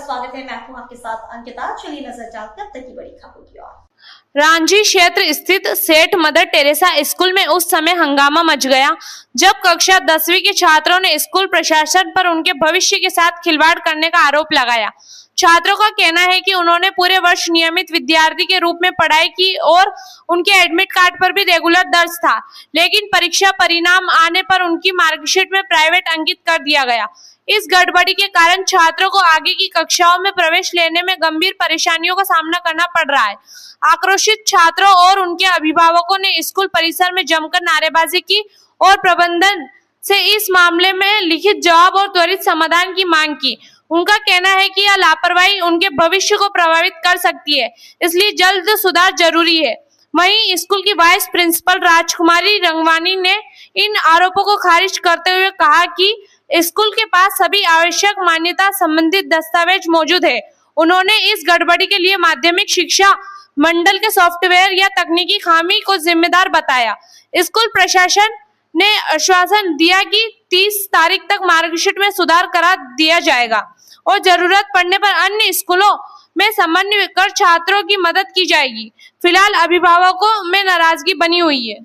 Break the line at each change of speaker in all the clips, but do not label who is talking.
स्वागत है। मैं हूं आपके साथ अंकिता। चलिए नजर डालते हैं अब तक की बड़ी खबरों की ओर।
रांची क्षेत्र स्थित सेठ मदर टेरेसा स्कूल में उस समय हंगामा मच गया जब कक्षा 10वीं के छात्रों ने स्कूल प्रशासन पर उनके भविष्य के साथ खिलवाड़ करने का आरोप लगाया। छात्रों का कहना है कि उन्होंने पूरे वर्ष नियमित विद्यार्थी के रूप में पढ़ाई की और उनके एडमिट कार्ड पर भी रेगुलर दर्ज था, लेकिन परीक्षा परिणाम आने पर उनकी मार्कशीट में प्राइवेट अंकित कर दिया गया। इस गड़बड़ी के कारण छात्रों को आगे की कक्षाओं में प्रवेश लेने में गंभीर परेशानियों का सामना करना पड़ रहा है। आक्रोशित छात्रों और उनके अभिभावकों ने स्कूल परिसर में जमकर नारेबाजी की और प्रबंधन से इस मामले में लिखित जवाब और त्वरित समाधान की मांग की। उनका कहना है कि यह लापरवाही उनके भविष्य को प्रभावित कर सकती है, इसलिए जल्द सुधार जरूरी है। वहीं स्कूल की वाइस प्रिंसिपल राजकुमारी रंगवानी ने इन आरोपों को खारिज करते हुए कहा कि स्कूल के पास सभी आवश्यक मान्यता संबंधित दस्तावेज मौजूद है। उन्होंने इस गड़बड़ी के लिए माध्यमिक शिक्षा मंडल के सॉफ्टवेयर या तकनीकी खामी को जिम्मेदार बताया। स्कूल प्रशासन ने आश्वासन दिया कि 30 तारीख तक मार्कशीट में सुधार करा दिया जाएगा और जरूरत पड़ने पर अन्य स्कूलों में समन्वय कर छात्रों की मदद की जाएगी। फिलहाल अभिभावकों में नाराजगी बनी हुई है।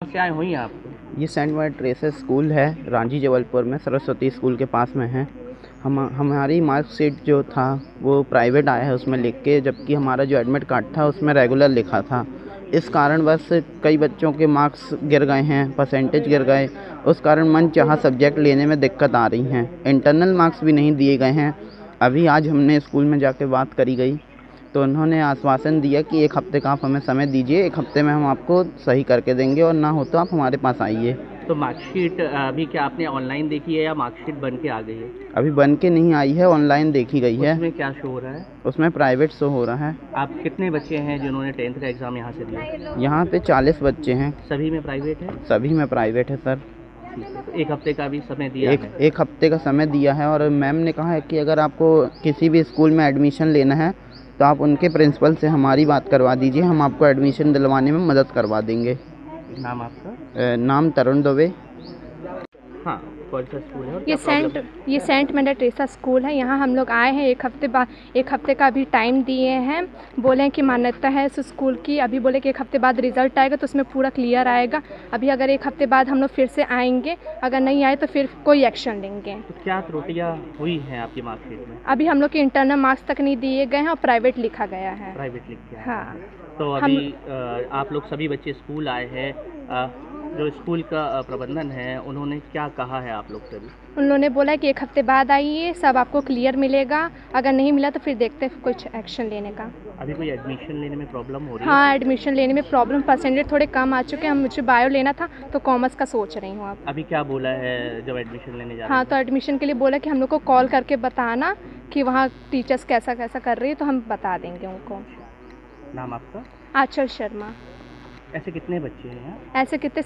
क्या हुई आपको?
ये सेंट मदर टेरेसा स्कूल है, रांची जबलपुर में, सरस्वती स्कूल के पास में है। हमारी मार्कशीट जो था वो प्राइवेट आया है उसमें लिख के, जबकि हमारा जो एडमिट कार्ड था उसमें रेगुलर लिखा था। इस कारण बस कई बच्चों के मार्क्स गिर गए हैं, परसेंटेज गिर गए, उस कारण मन चाहा सब्जेक्ट लेने में दिक्कत आ रही हैं। इंटरनल मार्क्स भी नहीं दिए गए हैं। अभी आज हमने स्कूल में जाके बात करी गई तो उन्होंने आश्वासन दिया कि 1 हफ्ते का आप हमें समय दीजिए, 1 हफ्ते में हम आपको सही करके देंगे और ना हो तो आप हमारे पास आइए।
तो मार्कशीट अभी क्या आपने ऑनलाइन देखी है या मार्कशीट बन के आ गई है?
अभी बन के नहीं आई है, ऑनलाइन देखी गई है।
उसमें क्या शो हो रहा है?
उसमें प्राइवेट शो हो रहा है।
आप कितने बच्चे हैं जिन्होंने 10th का एग्ज़ाम यहाँ से दिया?
यहाँ पे 40 बच्चे हैं।
सभी में प्राइवेट है?
सभी में प्राइवेट है सर।
तो 1 हफ्ते का भी समय दिया है?
1 हफ्ते का समय दिया है और मैम ने कहा है कि अगर आपको किसी भी स्कूल में एडमिशन लेना है तो आप उनके प्रिंसिपल से हमारी बात करवा दीजिए, हम आपको एडमिशन दिलवाने में मदद करवा देंगे।
नाम आपका?
नाम तरुण दुबे।
हाँ, कौन सा स्कूल है?
ये सेंट मदर टेरेसा स्कूल है। यहाँ हम लोग आए हैं 1 हफ्ते का अभी टाइम दिए हैं। बोले हैं कि मान्यता है इस स्कूल की। अभी बोले कि 1 हफ्ते बाद रिजल्ट आएगा तो उसमें पूरा क्लियर आएगा। अभी अगर 1 हफ्ते बाद हम लोग फिर से आएंगे, अगर नहीं आए तो फिर कोई एक्शन लेंगे।
तो क्या त्रुटियाँ हुई हैं आपकी मार्कशीट में?
अभी हम लोग के इंटरनल मार्क्स तक नहीं दिए गए हैं और प्राइवेट लिखा गया है।
प्राइवेट लिख गया?
हाँ।
तो अभी आप लोग सभी बच्चे स्कूल आए हैं, जो स्कूल का प्रबंधन है उन्होंने क्या कहा है आप लोग से?
उन्होंने बोला कि 1 हफ्ते बाद आइए, सब आपको क्लियर मिलेगा। अगर नहीं मिला तो फिर देखते हैं कुछ एक्शन लेने का।
अभी कोई एडमिशन लेने में प्रॉब्लम हो रही है?
हाँ, एडमिशन लेने में प्रॉब्लम, परसेंटेज थोड़े कम आ चुके हैं। मुझे बायो लेना था तो कॉमर्स का सोच रही हूँ। आप
अभी क्या बोला है जब एडमिशन लेने जा रहे हैं?
हाँ, तो एडमिशन के लिए बोला कि हम लोग को कॉल करके बताना कि वहाँ टीचर्स कैसा कैसा कर रही है, तो हम बता देंगे उनको।
नाम आपका?
आंचल शर्मा।
ऐसे कितने बच्चे हैं यहाँ?
ऐसे कितने?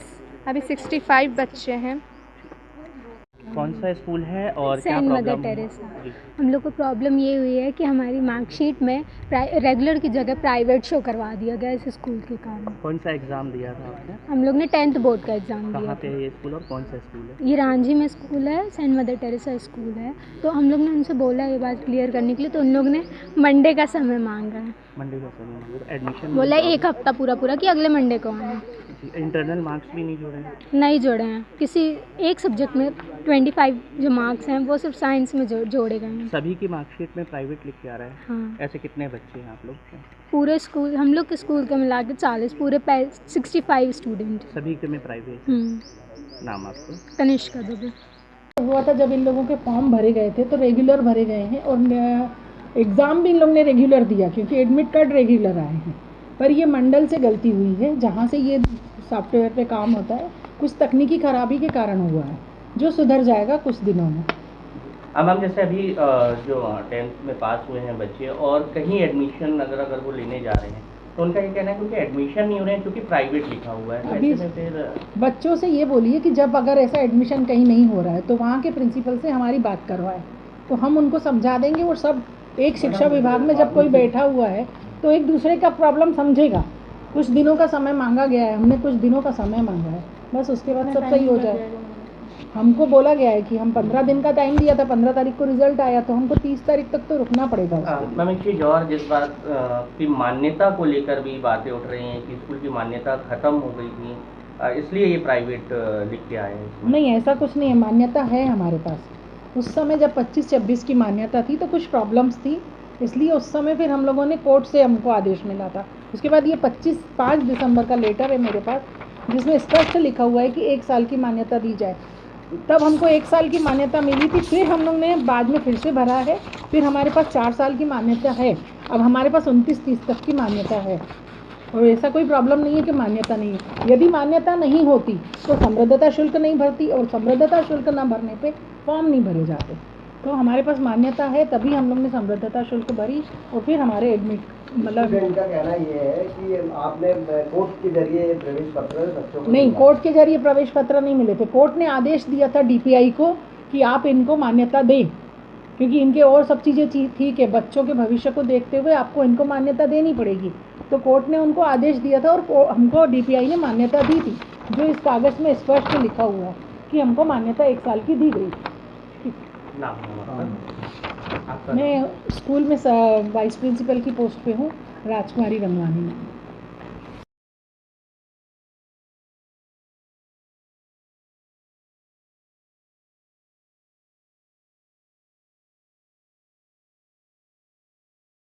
अभी 65 बच्चे हैं।
कौन सा स्कूल है और क्या
सेंट मदर
प्रॉब्लम?
टेरेसा। हम लोग को प्रॉब्लम ये हुई है कि हमारी मार्कशीट में रेगुलर की जगह प्राइवेट शो करवा दिया गया इस स्कूल के कारण।
कौन सा एग्ज़ाम दिया था आपने?
हम लोग ने 10th बोर्ड का एग्ज़ाम दिया
कहाँ
था।
पे है ये स्कूल और कौन सा स्कूल है?
ये रांची में स्कूल है, सेंट मदर टेरेसा स्कूल है। तो हम लोग ने उनसे बोला ये बात क्लियर करने के लिए, तो उन लोग ने मंडे का समय मांगा है।
मंडे का समय? एडमिशन
बोला 1 हफ्ता पूरा कि अगले मंडे को आए।
इंटरनल मार्क्स भी नहीं जोड़े हैं?
नहीं जोड़े हैं। किसी एक सब्जेक्ट में 25 जो मार्क्स हैं वो सिर्फ साइंस में जोड़े गए हैं।
सभी की मार्कशीट में प्राइवेट लिख के आ रहा है?
हाँ।
ऐसे कितने बच्चे हैं आप लोग?
पूरे स्कूल, हम लोग के स्कूल के मिला के 40, पूरे 65 स्टूडेंट।
सभी के में प्राइवेट? नाम आपको?
तनिष्का दुबे।
हुआ था जब इन लोगों के फॉर्म भरे गए थे तो रेगुलर भरे गए हैं और एग्ज़ाम भी इन लोग ने रेगुलर दिया क्योंकि एडमिट कार्ड रेगुलर आए हैं। पर ये मंडल से गलती हुई है, जहाँ से ये सॉफ्टवेयर पे काम होता है, कुछ तकनीकी खराबी के कारण हुआ है, जो सुधर जाएगा कुछ दिनों में।
अब हम जैसे अभी जो 10th में पास हुए हैं बच्चे और कहीं एडमिशन अगर वो लेने जा रहे हैं तो उनका ये कहना है क्योंकि एडमिशन नहीं हो रहे हैं क्योंकि प्राइवेट लिखा हुआ है।
अभी
ऐसे में फिर
बच्चों से ये बोलिए कि जब अगर ऐसा एडमिशन कहीं नहीं हो रहा है तो वहाँ के प्रिंसिपल से हमारी बात करवाएं, तो हम उनको समझा देंगे। और सब एक शिक्षा विभाग में जब कोई बैठा हुआ है तो एक दूसरे का प्रॉब्लम समझेगा। कुछ दिनों का समय मांगा गया है, हमने कुछ दिनों का समय मांगा है, बस उसके बाद सब सही हो जाए। हमको बोला गया है कि हम 15 दिन का टाइम दिया था, 15 तारीख को रिजल्ट आया, तो हमको 30 तारीख तक तो रुकना पड़ेगा उसके।
मैम एक चीज़ और, जिस बात की मान्यता को लेकर भी बातें उठ रही हैं कि स्कूल की मान्यता ख़त्म हो गई थी, इसलिए ये प्राइवेट लिख के आए हैं इसमें।
नहीं, ऐसा कुछ नहीं है, मान्यता है हमारे पास। उस समय जब 25-26 की मान्यता थी तो कुछ प्रॉब्लम्स थी, इसलिए उस समय फिर हम लोगों ने कोर्ट से हमको आदेश मिला था। उसके बाद ये 5 दिसंबर का लेटर है मेरे पास, जिसमें स्पष्ट लिखा हुआ है कि 1 साल की मान्यता दी जाए। तब हमको 1 साल की मान्यता मिली थी, फिर हम लोग ने बाद में फिर से भरा है, फिर हमारे पास 4 साल की मान्यता है। अब हमारे पास 29-30 तक की मान्यता है, और ऐसा कोई प्रॉब्लम नहीं है कि मान्यता नहीं है। यदि मान्यता नहीं होती तो समृद्धता शुल्क नहीं भरती, और समृद्धता शुल्क न भरने पे फॉर्म नहीं भरे जाते। तो हमारे पास मान्यता है, तभी हम लोग ने समृद्धता शुल्क भरी, और फिर हमारे एडमिट मतलब
इनका कहना ये है कि आपने कोर्ट के जरिए प्रवेश पत्र बच्चों को
नहीं, कोर्ट के जरिए प्रवेश पत्र नहीं मिले थे। कोर्ट ने आदेश दिया था DPI को कि आप इनको मान्यता दें, क्योंकि इनके और सब चीज़ें ठीक है, बच्चों के भविष्य को देखते हुए आपको इनको मान्यता देनी पड़ेगी। तो कोर्ट ने उनको आदेश दिया था, और हमको DPI ने मान्यता दी थी, जो इस कागज़ में स्पष्ट लिखा हुआ है कि हमको मान्यता 1 साल की दी गई। मैं स्कूल में वाइस प्रिंसिपल की पोस्ट पे हूँ, राजकुमारी रंगवानी में।